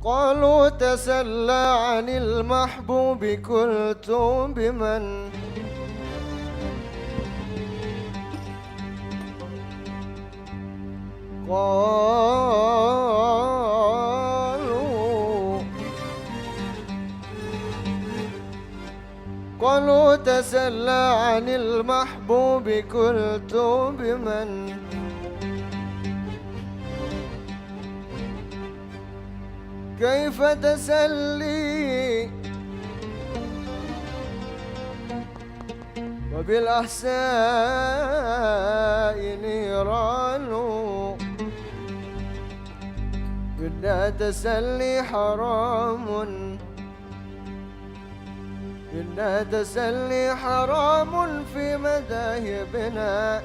قالوا تسلى عن المحبوب قلت بمن قالوا تسلى عن المحبوب قلت بمن كيف تسلي وبالأحساء نيران بدنا تسلي حرام بدنا تسلي حرام في مذاهبنا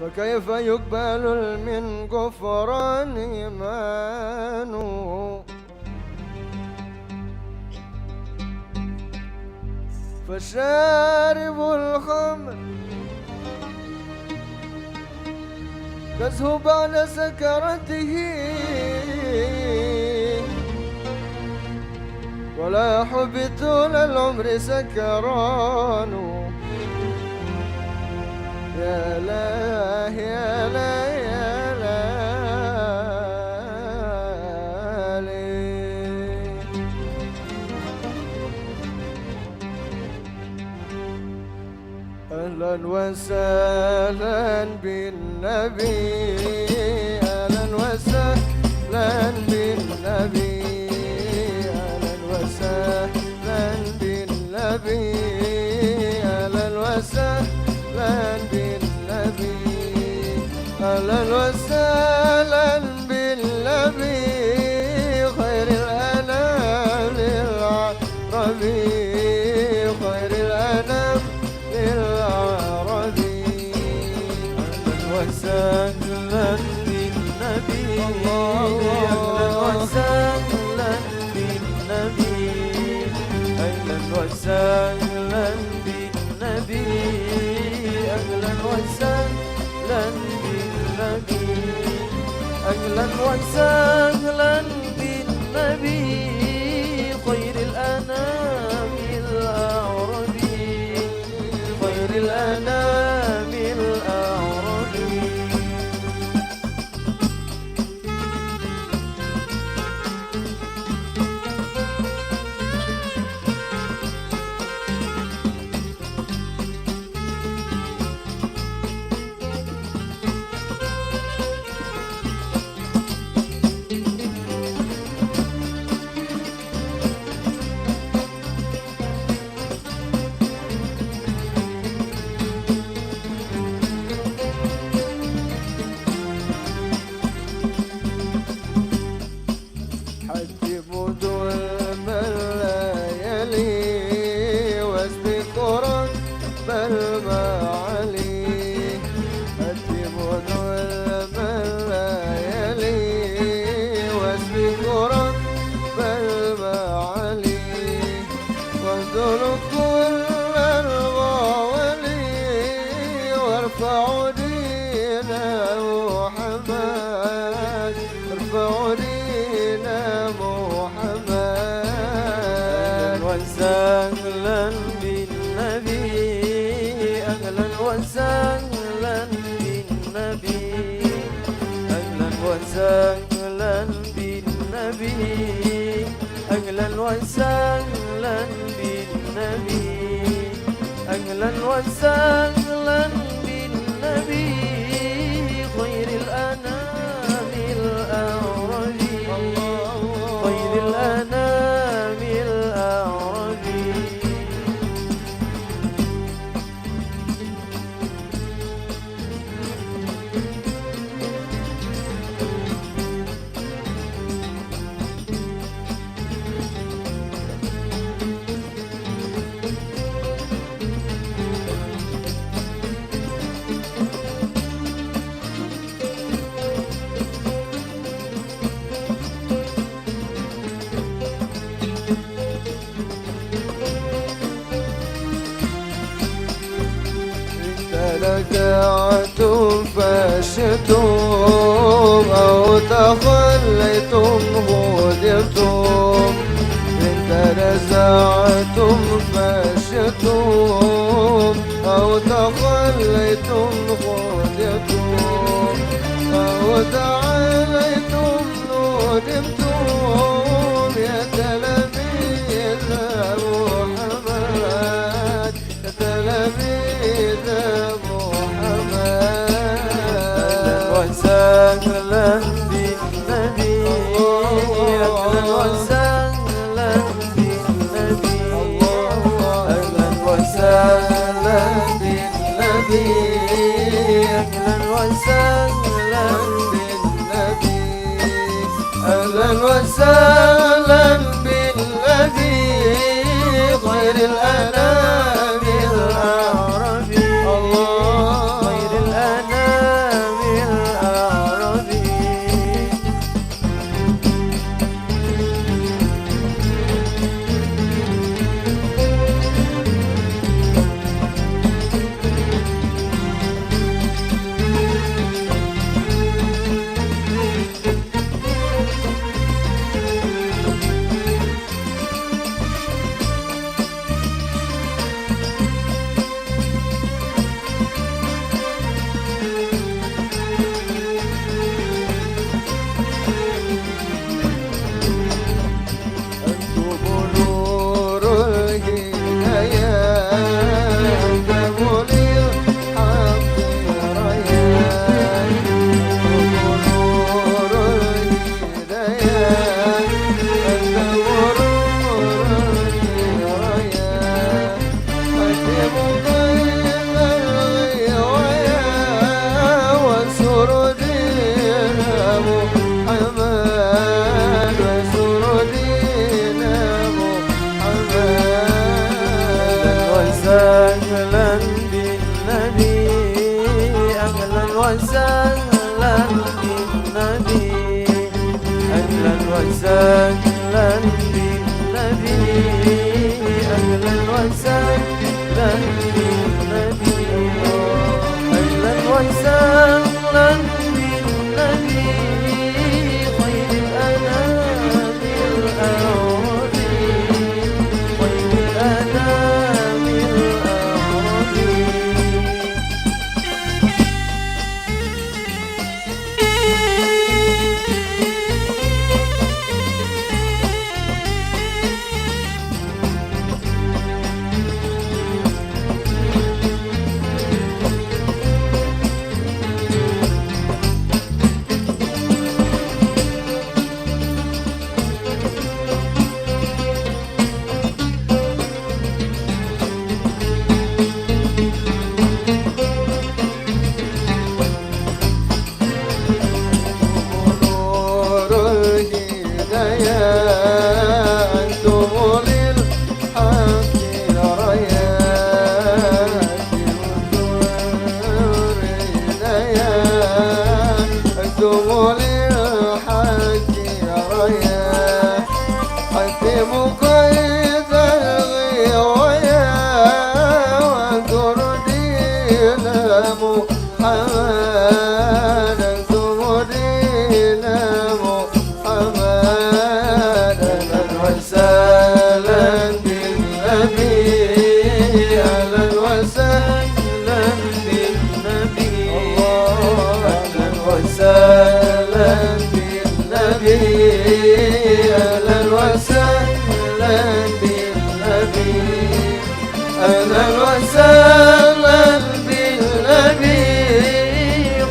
فكيف يقبل من غفران إيمان فشارب الخمر تذهب على سكرته ولا يحب طول العمر سكران يا لا يا لا يا لا أهلا وسهلا بالنبي أهلا وسهلا بالنبي أهلا وسهلا بالنبي أهلا وسهلا بالنبي أهلا وسهلا بالنبي خير الأنام للعربي خير الأنام للعربي أهلا وسهلا بالنبي أهلا وسهلا بالنبي أهلا وسهلا بالنبي أهلا وسهلا بالنبي أهلا وسهلا بالنبي خير الأنام الأعربي خير الأنام الأعربي وسهلا بالنبي أهلا وسهلا بالنبي أهلا وسهلا بالنبي أهلا وسهلا بالنبي أهلا وسهلا بالنبي خير الأنام الأعربي خير الأنام الأعربي لك عتوب فاشتوب تخليتم هدمتم إن تنازعتم فشلتم أو تخليتم هدمتم أو تعاليتم ندمتم يا تلاميذ محمد يا تلاميذ محمد وسهلا بالنبي أهلا وسهلا بالنبي أهلا وسهلا بالنبي أهلا وسهلا بالنبي أهلا وسهلا بالذي خير الأنام الأعربي خير الأنام الأعربي وسهلا بالنبي أهلا وسهلا بالنبي أهلا وسهلا بالنبي أهلا وسهلا بالنبي أهلا وسهلا بالنبي خير الأنام الأعربي خير الأنام الأعربي أهلا وسهلا بالنبي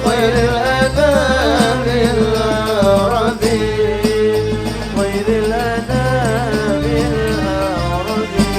خير الأنام الأعربي خير الأنام الأعربي